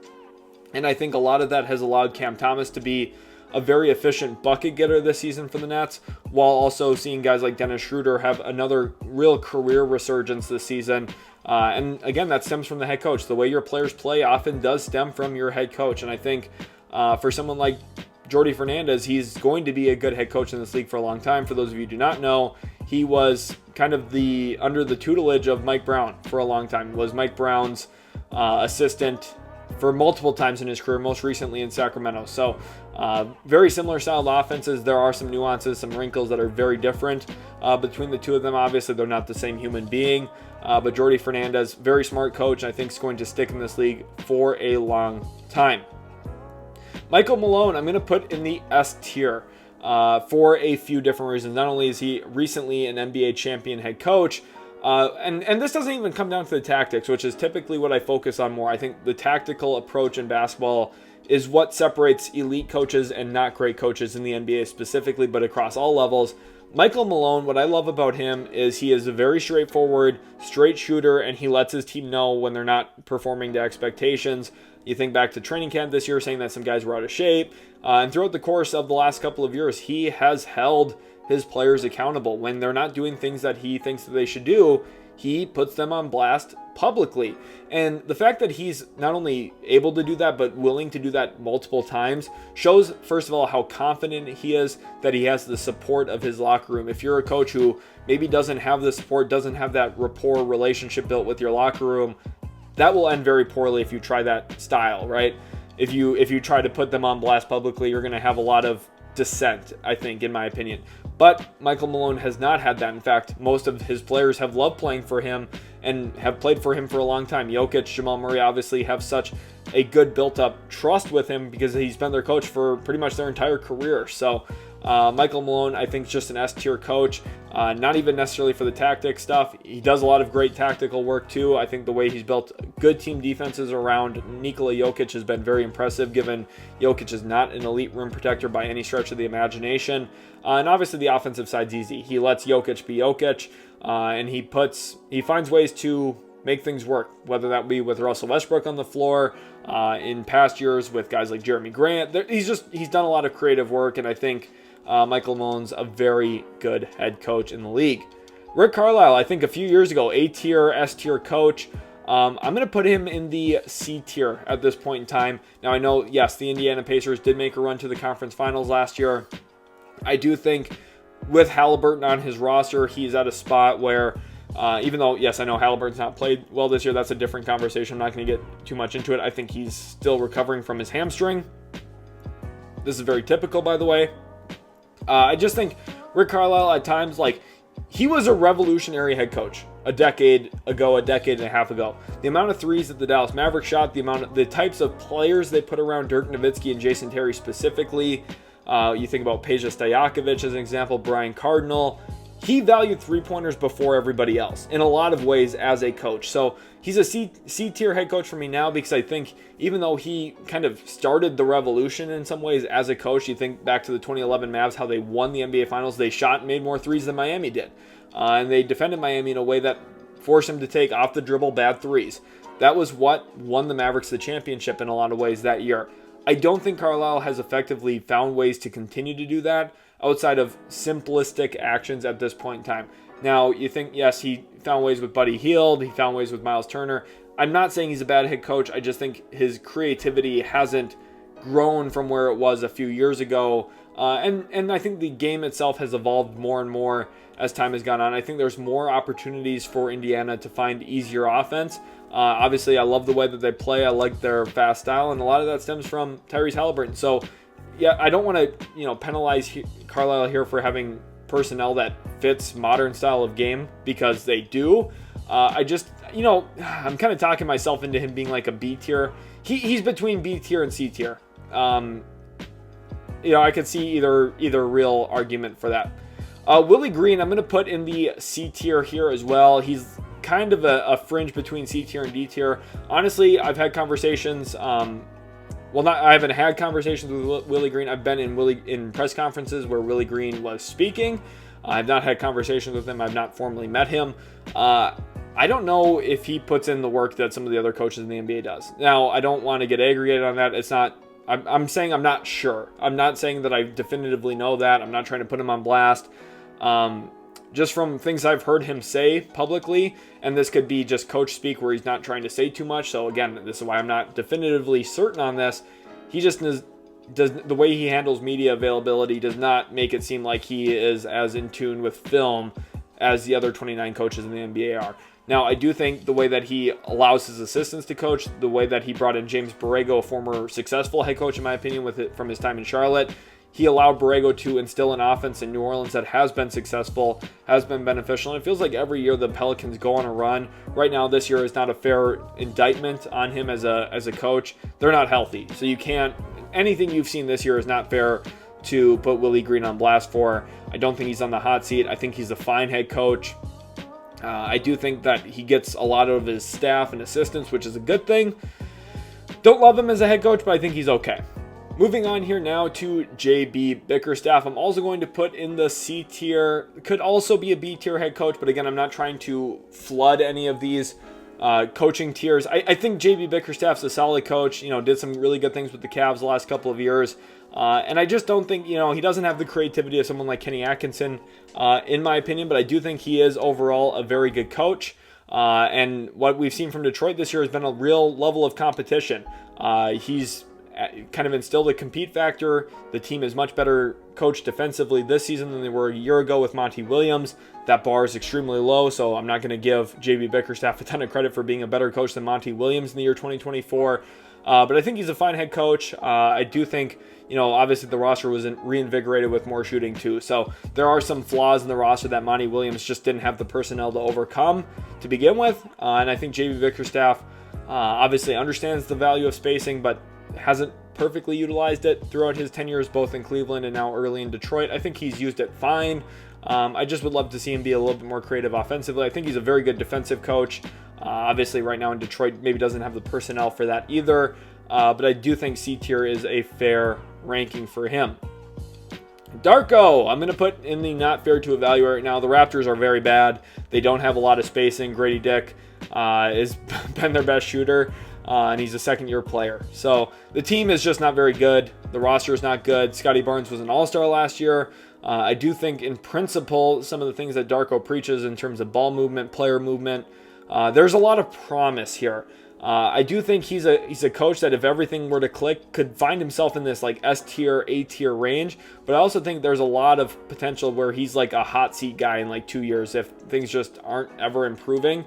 [SPEAKER 1] and I think a lot of that has allowed Cam Thomas to be a very efficient bucket getter this season for the Nets, while also seeing guys like Dennis Schroeder have another real career resurgence this season. And again, that stems from the head coach. The way your players play often does stem from your head coach, and I think for someone like Jordi Fernandez, he's going to be a good head coach in this league for a long time. For those of you who do not know, he was kind of under the tutelage of Mike Brown for a long time. Was Mike Brown's assistant for multiple times in his career, most recently in Sacramento. So very similar styled offenses. There are some nuances, some wrinkles that are very different between the two of them. Obviously, they're not the same human being. But Jordi Fernandez, very smart coach, I think is going to stick in this league for a long time. Michael Malone, I'm going to put in the S tier for a few different reasons. Not only is he recently an NBA champion head coach, and this doesn't even come down to the tactics, which is typically what I focus on more. I think the tactical approach in basketball is what separates elite coaches and not great coaches in the NBA specifically, but across all levels. Michael Malone, what I love about him is he is a very straightforward, straight shooter, and he lets his team know when they're not performing to expectations. You think back to training camp this year, saying that some guys were out of shape. And throughout the course of the last couple of years, he has held his players accountable. When they're not doing things that he thinks that they should do, he puts them on blast publicly. And the fact that he's not only able to do that, but willing to do that multiple times shows, first of all, how confident he is that he has the support of his locker room. If you're a coach who maybe doesn't have the support, doesn't have that rapport relationship built with your locker room, that will end very poorly if you try that style, right? If you try to put them on blast publicly, you're going to have a lot of dissent, I think, in my opinion. But Michael Malone has not had that. In fact, most of his players have loved playing for him and have played for him for a long time. Jokic, Jamal Murray obviously have such a good built-up trust with him because he's been their coach for pretty much their entire career. So Michael Malone, I think, is just an S-tier coach. Not even necessarily for the tactic stuff. He does a lot of great tactical work too. I think the way he's built good team defenses around Nikola Jokic has been very impressive, given Jokic is not an elite rim protector by any stretch of the imagination. And obviously the offensive side's easy. He lets Jokic be Jokic, and he finds ways to make things work, whether that be with Russell Westbrook on the floor, in past years with guys like Jeremy Grant. He's done a lot of creative work, and I think Michael Malone's a very good head coach in the league. Rick Carlisle, I think a few years ago, A-tier, S-tier coach. I'm going to put him in the C tier at this point in time. Now, I know, yes, the Indiana Pacers did make a run to the conference finals last year. I do think with Halliburton on his roster, he's at a spot where, even though, yes, I know Halliburton's not played well this year, that's a different conversation. I'm not going to get too much into it. I think he's still recovering from his hamstring. This is very typical, by the way. I just think Rick Carlisle at times, like, he was a revolutionary head coach a decade and a half ago. The amount of threes that the Dallas Mavericks shot, the types of players they put around Dirk Nowitzki and Jason Terry specifically. You think about Peja Stojakovic as an example, Brian Cardinal. He valued three-pointers before everybody else in a lot of ways as a coach. So he's a C-tier head coach for me now because I think even though he kind of started the revolution in some ways as a coach, you think back to the 2011 Mavs, how they won the NBA Finals. They shot and made more threes than Miami did. And they defended Miami in a way that forced him to take off the dribble bad threes. That was what won the Mavericks the championship in a lot of ways that year. I don't think Carlisle has effectively found ways to continue to do that outside of simplistic actions at this point in time. Now, you think, yes, he found ways with Buddy Hield, he found ways with Miles Turner. I'm not saying he's a bad head coach. I just think his creativity hasn't grown from where it was a few years ago. And I think the game itself has evolved more and more as time has gone on. I think there's more opportunities for Indiana to find easier offense. Obviously, I love the way that they play. I like their fast style, and a lot of that stems from Tyrese Halliburton. So, yeah, I don't want to, penalize Carlisle here for having personnel that fits modern style of game, because they do. I just, I'm kind of talking myself into him being like a B tier. He's between B tier and C tier. I could see either real argument for that. Willie Green, I'm going to put in the C tier here as well. He's kind of a fringe between C tier and D tier. Honestly, I've had conversations. I haven't had conversations with Willie Green. I've been in press conferences where Willie Green was speaking. I've not had conversations with him. I've not formally met him. I don't know if he puts in the work that some of the other coaches in the NBA does. Now, I don't want to get aggregated on that. It's not. I'm saying I'm not sure. I'm not saying that I definitively know that. I'm not trying to put him on blast. Just from things I've heard him say publicly, and this could be just coach speak where he's not trying to say too much. So again, this is why I'm not definitively certain on this. He just does the way he handles media availability does not make it seem like he is as in tune with film as the other 29 coaches in the NBA are. Now, I do think the way that he allows his assistants to coach, the way that he brought in James Borrego, a former successful head coach, in my opinion, from his time in Charlotte, he allowed Borrego to instill an offense in New Orleans that has been successful, has been beneficial, and it feels like every year the Pelicans go on a run. Right now, this year is not a fair indictment on him as a coach. They're not healthy, so you can't. Anything you've seen this year is not fair to put Willie Green on blast for. I don't think he's on the hot seat. I think he's a fine head coach. I do think that he gets a lot of his staff and assistants, which is a good thing. Don't love him as a head coach, but I think he's okay. Moving on here now to JB Bickerstaff. I'm also going to put in the C tier. Could also be a B tier head coach, but again, I'm not trying to flood any of these coaching tiers. I think JB Bickerstaff's a solid coach. Did some really good things with the Cavs the last couple of years. And I just don't think, he doesn't have the creativity of someone like Kenny Atkinson, in my opinion, but I do think he is overall a very good coach. And what we've seen from Detroit this year has been a real level of competition. He's kind of instilled a compete factor. The team is much better coached defensively this season than they were a year ago with Monty Williams. That bar is extremely low, so I'm not going to give JB Bickerstaff a ton of credit for being a better coach than Monty Williams in the year 2024. But I think he's a fine head coach. I do think, obviously the roster was reinvigorated with more shooting too. So there are some flaws in the roster that Monty Williams just didn't have the personnel to overcome to begin with. And I think JB Bickerstaff obviously understands the value of spacing, but hasn't perfectly utilized it throughout his tenures, both in Cleveland and now early in Detroit. I think he's used it fine. I just would love to see him be a little bit more creative offensively. I think he's a very good defensive coach. Obviously right now in Detroit maybe doesn't have the personnel for that either. But I do think C tier is a fair ranking for him. Darko, I'm going to put in the not fair to evaluate right now. The Raptors are very bad. They don't have a lot of spacing. Redick has been their best shooter. And he's a second-year player. So the team is just not very good. The roster is not good. Scotty Barnes was an all-star last year. I do think in principle, some of the things that Darko preaches in terms of ball movement, player movement, there's a lot of promise here. I do think he's a coach that if everything were to click, could find himself in this like S tier, A tier range. But I also think there's a lot of potential where he's like a hot seat guy in like 2 years if things just aren't ever improving.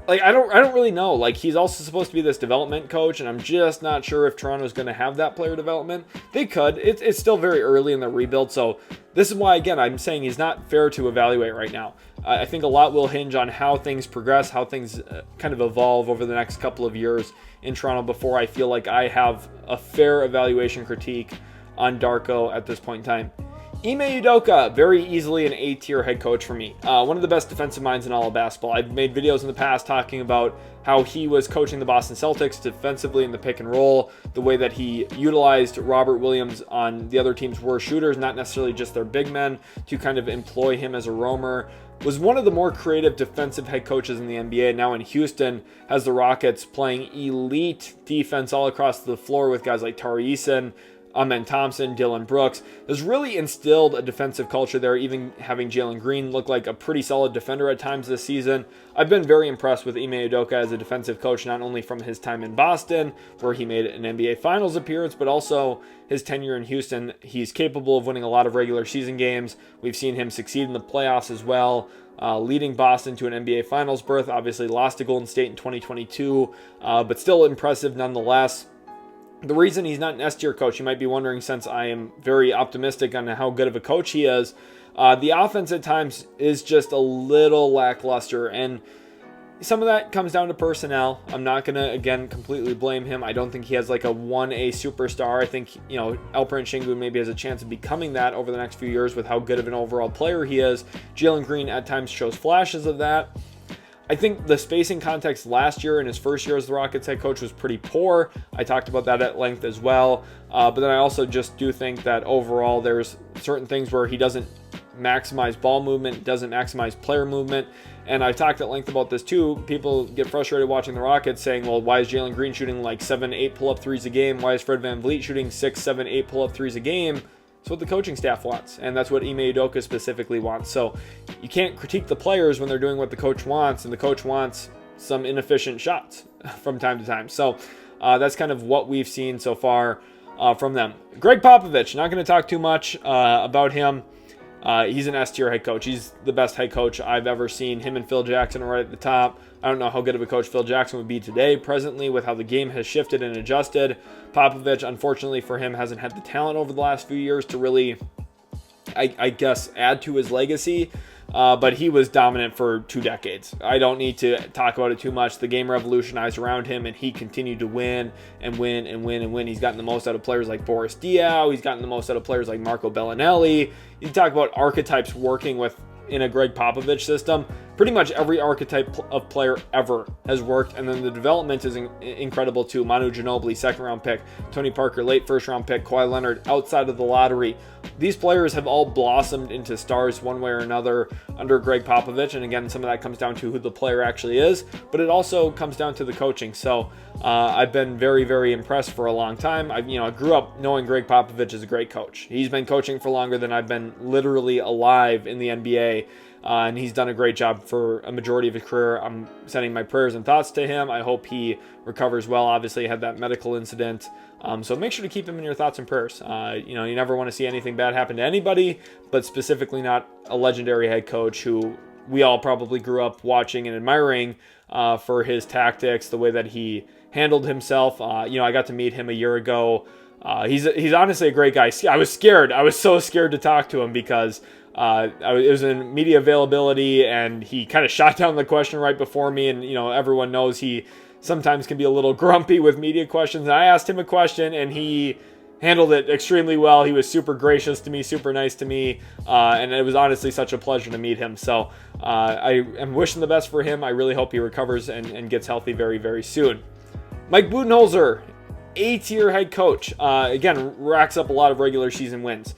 [SPEAKER 1] Like I don't really know. Like he's also supposed to be this development coach, and I'm just not sure if Toronto's going to have that player development. They could. It's still very early in the rebuild, so this is why again I'm saying he's not fair to evaluate right now. I think a lot will hinge on how things progress, how things kind of evolve over the next couple of years in Toronto before I feel like I have a fair evaluation critique on Darko at this point in time. Ime Udoka, very easily an A-tier head coach for me. One of the best defensive minds in all of basketball. I've made videos in the past talking about how he was coaching the Boston Celtics defensively in the pick and roll, the way that he utilized Robert Williams on the other team's worst shooters, not necessarily just their big men, to kind of employ him as a roamer. Was one of the more creative defensive head coaches in the NBA. Now in Houston, has the Rockets playing elite defense all across the floor with guys like Tari Eason, Amen Thompson, Dylan Brooks. Has really instilled a defensive culture there, even having Jalen Green look like a pretty solid defender at times this season. I've been very impressed with Ime Udoka as a defensive coach, not only from his time in Boston, where he made an NBA Finals appearance, but also his tenure in Houston. He's capable of winning a lot of regular season games. We've seen him succeed in the playoffs as well, leading Boston to an NBA Finals berth. Obviously lost to Golden State in 2022, but still impressive nonetheless. The reason he's not an S-tier coach, you might be wondering, since I am very optimistic on how good of a coach he is, the offense at times is just a little lackluster, and some of that comes down to personnel. I'm not going to, again, completely blame him. I don't think he has like a 1A superstar. I think, Alperen Sengun maybe has a chance of becoming that over the next few years with how good of an overall player he is. Jalen Green at times shows flashes of that. I think the spacing context last year in his first year as the Rockets head coach was pretty poor. I talked about that at length as well. But then I also just do think that overall there's certain things where he doesn't maximize ball movement, doesn't maximize player movement. And I've talked at length about this too. People get frustrated watching the Rockets saying, well, why is Jalen Green shooting like 7-8 pull-up threes a game? Why is Fred VanVleet shooting 6-7-8 pull-up threes a game? That's what the coaching staff wants, and that's what Ime Udoka specifically wants. So you can't critique the players when they're doing what the coach wants, and the coach wants some inefficient shots from time to time. So that's kind of what we've seen so far from them. Gregg Popovich, not going to talk too much about him. He's an S-tier head coach. He's the best head coach I've ever seen. Him and Phil Jackson are right at the top. I don't know how good of a coach Phil Jackson would be today, presently, with how the game has shifted and adjusted. Popovich, unfortunately for him, hasn't had the talent over the last few years to really, I guess, add to his legacy. But he was dominant for 2 decades. I don't need to talk about it too much. The game revolutionized around him, and he continued to win and win and win and win. He's gotten the most out of players like Boris Diaw. He's gotten the most out of players like Marco Bellinelli. You talk about archetypes working in a Gregg Popovich system. pretty much every archetype of player ever has worked. And then the development is incredible too. Manu Ginobili, second round pick. Tony Parker, late first round pick. Kawhi Leonard, outside of the lottery. These players have all blossomed into stars one way or another under Gregg Popovich. And again, some of that comes down to who the player actually is, but it also comes down to the coaching. So I've been very, very impressed for a long time. I grew up knowing Gregg Popovich is a great coach. He's been coaching for longer than I've been literally alive in the NBA. And he's done a great job for a majority of his career. I'm sending my prayers and thoughts to him. I hope he recovers well. Obviously, he had that medical incident. So make sure to keep him in your thoughts and prayers. You never want to see anything bad happen to anybody, but specifically not a legendary head coach who we all probably grew up watching and admiring for his tactics, the way that he handled himself. I got to meet him a year ago. He's honestly a great guy. I was scared. I was so scared to talk to him because it was in media availability, and he kind of shot down the question right before me. And everyone knows he sometimes can be a little grumpy with media questions. And I asked him a question, and he handled it extremely well. He was super gracious to me, super nice to me, and it was honestly such a pleasure to meet him. So I am wishing the best for him. I really hope he recovers and gets healthy very, very soon. Mike Budenholzer, A-tier head coach. Again, racks up a lot of regular season wins.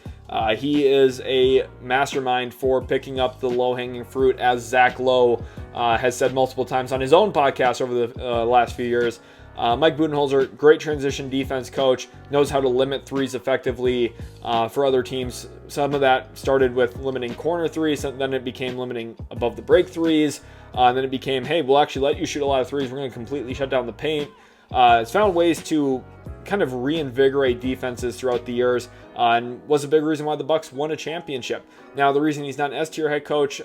[SPEAKER 1] He is a mastermind for picking up the low-hanging fruit, as Zach Lowe has said multiple times on his own podcast over the last few years. Mike Budenholzer, great transition defense coach, knows how to limit threes effectively for other teams. Some of that started with limiting corner threes, then it became limiting above the break threes, and then it became, hey, we'll actually let you shoot a lot of threes. We're going to completely shut down the paint. It's found ways to kind of reinvigorate defenses throughout the years, and was a big reason why the Bucks won a championship. Now, the reason he's not an S-tier head coach,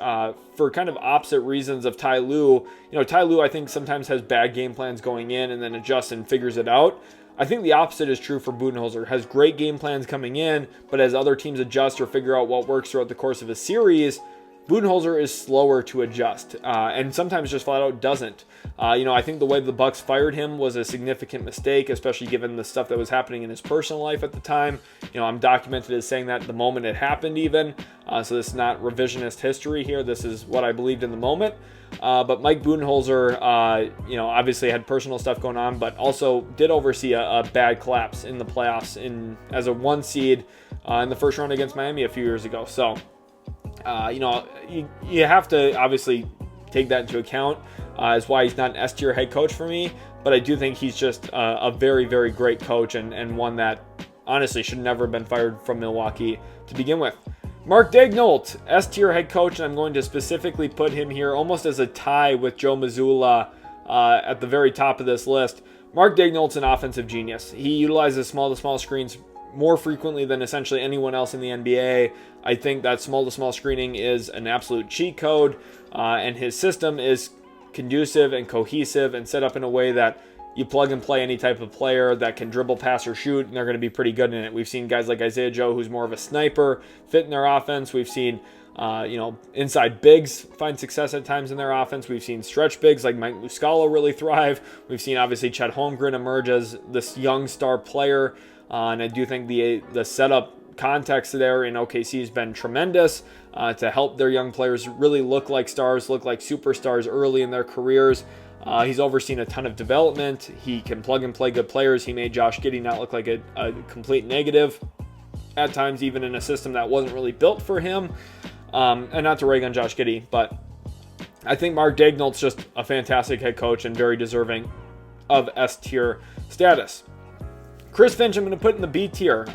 [SPEAKER 1] for kind of opposite reasons of Ty Lue. Ty Lue, I think, sometimes has bad game plans going in and then adjusts and figures it out. I think the opposite is true for Budenholzer. Has great game plans coming in, but as other teams adjust or figure out what works throughout the course of a series, Budenholzer is slower to adjust, and sometimes just flat out doesn't. I think the way the Bucks fired him was a significant mistake, especially given the stuff that was happening in his personal life at the time. I'm documented as saying that the moment it happened even, so this is not revisionist history here. This is what I believed in the moment. But Mike Budenholzer, obviously had personal stuff going on, but also did oversee a bad collapse in the playoffs as a 1 seed in the first round against Miami a few years ago. So, you have to obviously take that into account, is why he's not an S-tier head coach for me. But I do think he's just a very, very great coach and one that honestly should never have been fired from Milwaukee to begin with. Mark Daigneault, S-tier head coach, and I'm going to specifically put him here almost as a tie with Joe Mazzulla at the very top of this list. Mark Daigneault's an offensive genius. He utilizes small-to-small screens more frequently than essentially anyone else in the NBA. I think that small-to-small screening is an absolute cheat code, and his system is conducive and cohesive and set up in a way that you plug and play any type of player that can dribble, pass, or shoot, and they're going to be pretty good in it. We've seen guys like Isaiah Joe, who's more of a sniper, fit in their offense. We've seen inside bigs find success at times in their offense. We've seen stretch bigs like Mike Muscala really thrive. We've seen obviously Chet Holmgren emerge as this young star player, and I do think the setup context there in OKC has been tremendous to help their young players really look like stars, look like superstars early in their careers. He's overseen a ton of development. He can plug and play good players. He made Josh Giddey not look like a complete negative at times, even in a system that wasn't really built for him. And not to rag on Josh Giddey, but I think Mark Daigneault's just a fantastic head coach and very deserving of S-tier status. Chris Finch, I'm going to put in the B tier.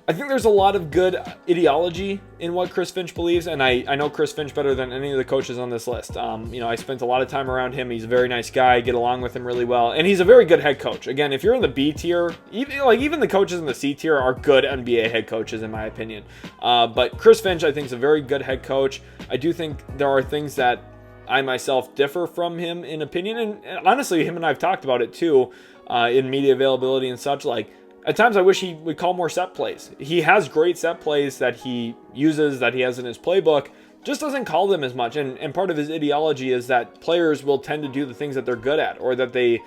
[SPEAKER 1] I think there's a lot of good ideology in what Chris Finch believes, and I know Chris Finch better than any of the coaches on this list. I spent a lot of time around him. He's a very nice guy, get along with him really well, and he's a very good head coach. Again, if you're in the B tier, even the coaches in the C tier are good NBA head coaches in my opinion. But Chris Finch, I think, is a very good head coach. I do think there are things that I myself differ from him in opinion, and honestly, him and I have talked about it too in media availability and such. Like, at times I wish he would call more set plays. He has great set plays that he uses, that he has in his playbook, just doesn't call them as much. And part of his ideology is that players will tend to do the things that they're good at or that they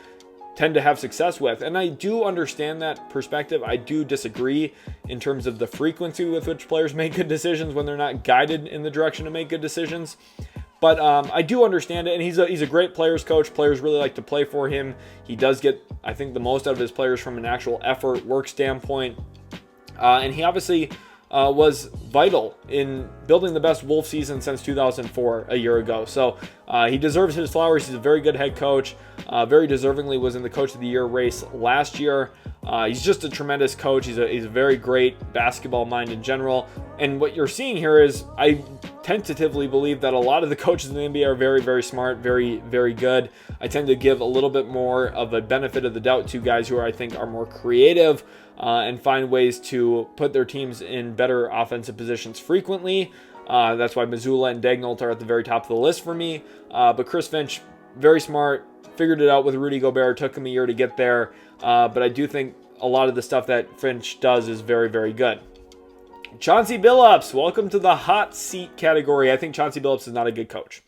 [SPEAKER 1] tend to have success with. And I do understand that perspective. I do disagree in terms of the frequency with which players make good decisions when they're not guided in the direction to make good decisions. But I do understand it, and he's a great players coach. Players really like to play for him. He does get, I think, the most out of his players from an actual effort, work standpoint. And he obviously was vital in building the best Wolf season since 2004, a year ago. So he deserves his flowers. He's a very good head coach. Very deservingly was in the Coach of the Year race last year. He's just a tremendous coach. He's a very great basketball mind in general. And what you're seeing here is, I tentatively believe that a lot of the coaches in the NBA are very, very smart, very, very good. I tend to give a little bit more of a benefit of the doubt to guys who I think are more creative and find ways to put their teams in better offensive positions frequently. That's why Mazzulla and Daigneault are at the very top of the list for me. But Chris Finch, very smart, figured it out with Rudy Gobert. Took him a year to get there. But I do think a lot of the stuff that Finch does is very, very good. Chauncey Billups, welcome to the hot seat category. I think Chauncey Billups is not a good coach.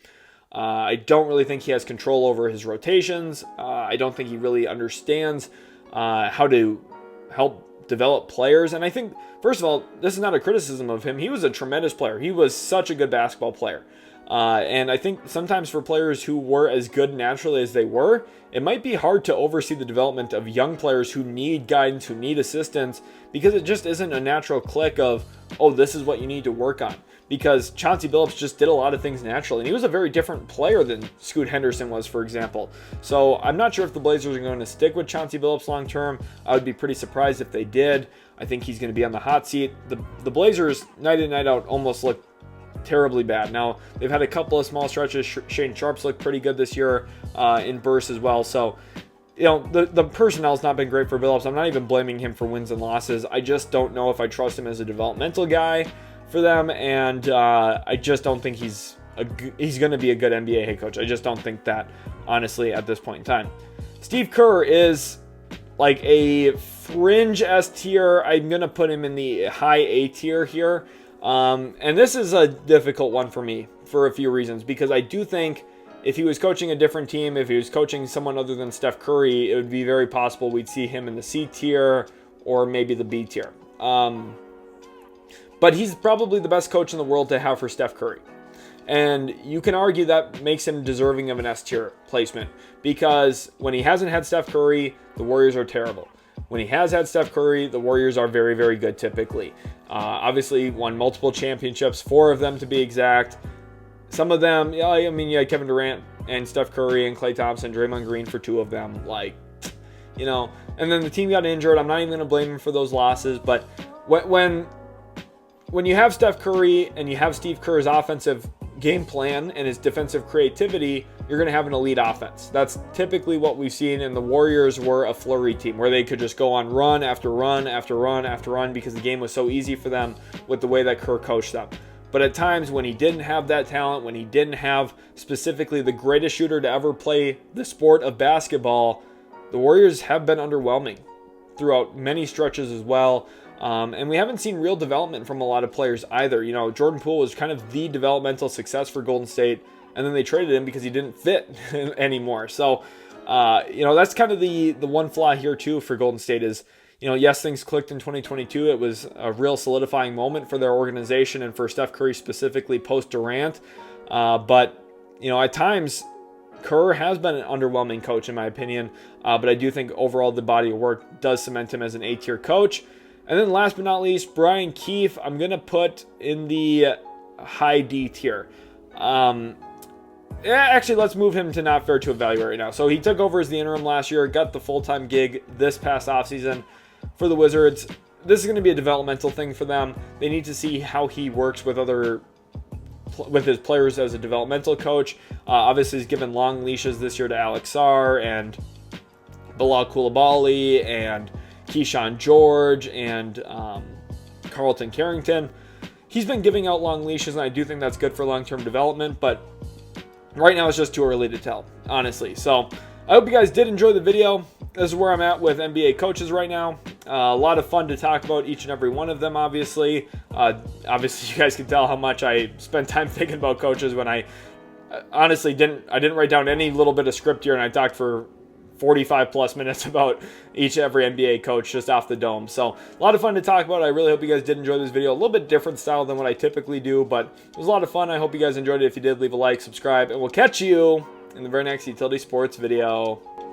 [SPEAKER 1] I don't really think he has control over his rotations. I don't think he really understands how to help develop players. And I think, first of all, this is not a criticism of him. He was a tremendous player. He was such a good basketball player. And I think sometimes for players who were as good naturally as they were, it might be hard to oversee the development of young players who need guidance, who need assistance, because it just isn't a natural click of, oh, this is what you need to work on. Because Chauncey Billups just did a lot of things naturally, and he was a very different player than Scoot Henderson was, for example. So I'm not sure if the Blazers are going to stick with Chauncey Billups long term. I would be pretty surprised if they did. I think he's going to be on the hot seat. The Blazers, night in, night out, almost look terribly bad. Now, they've had a couple of small stretches. Shane Sharp's looked pretty good this year in bursts as well. So, you know, the personnel's not been great for Billups. I'm not even blaming him for wins and losses. I just don't know if I trust him as a developmental guy for them, and I just don't think he's going to be a good NBA head coach. I just don't think that, honestly, at this point in time. Steve Kerr is like a fringe S tier. I'm going to put him in the high A tier here. And this is a difficult one for me for a few reasons, because I do think if he was coaching a different team, if he was coaching someone other than Steph Curry, it would be very possible we'd see him in the C tier or maybe the B tier. But he's probably the best coach in the world to have for Steph Curry. And you can argue that makes him deserving of an S tier placement, because when he hasn't had Steph Curry, the Warriors are terrible. When he has had Steph Curry, the Warriors are very, very good typically. Obviously, won multiple championships, 4 of them to be exact. Some of them, yeah, I mean, you had Kevin Durant and Steph Curry and Klay Thompson, Draymond Green for 2 of them. Like, you know, and then the team got injured. I'm not even going to blame him for those losses. But when you have Steph Curry and you have Steve Kerr's offensive game plan and his defensive creativity, you're going to have an elite offense. That's typically what we've seen, and the Warriors were a flurry team where they could just go on run after run after run after run because the game was so easy for them with the way that Kerr coached them. But at times when he didn't have that talent, when he didn't have specifically the greatest shooter to ever play the sport of basketball, the Warriors have been underwhelming throughout many stretches as well. And we haven't seen real development from a lot of players either. You know, Jordan Poole was kind of the developmental success for Golden State, and then they traded him because he didn't fit anymore. So, you know, that's kind of the one flaw here too for Golden State is, you know, yes, things clicked in 2022. It was a real solidifying moment for their organization and for Steph Curry specifically post-Durant. But, you know, at times, Kerr has been an underwhelming coach in my opinion. But I do think overall the body of work does cement him as an A-tier coach. And then last but not least, Brian Keefe, I'm going to put in the high D tier. Actually, let's move him to not fair to evaluate right now. So he took over as the interim last year, got the full-time gig this past offseason for the Wizards. This is going to be a developmental thing for them. They need to see how he works with his players as a developmental coach. Obviously, he's given long leashes this year to Alex Sarr and Bilal Coulibaly and Keyshawn George and Carlton Carrington. He's been giving out long leashes, and I do think that's good for long-term development, but right now it's just too early to tell, honestly. So I hope you guys did enjoy the video. This is where I'm at with NBA coaches right now. A lot of fun to talk about each and every one of them, obviously. Obviously, you guys can tell how much I spent time thinking about coaches when I honestly didn't write down any little bit of script here, and I talked for 45 plus minutes about every NBA coach just off the dome. So a lot of fun to talk about. I really hope you guys did enjoy this video. A little bit different style than what I typically do, but it was a lot of fun. I hope you guys enjoyed it. If you did, leave a like, subscribe, and we'll catch you in the very next Utility Sports video.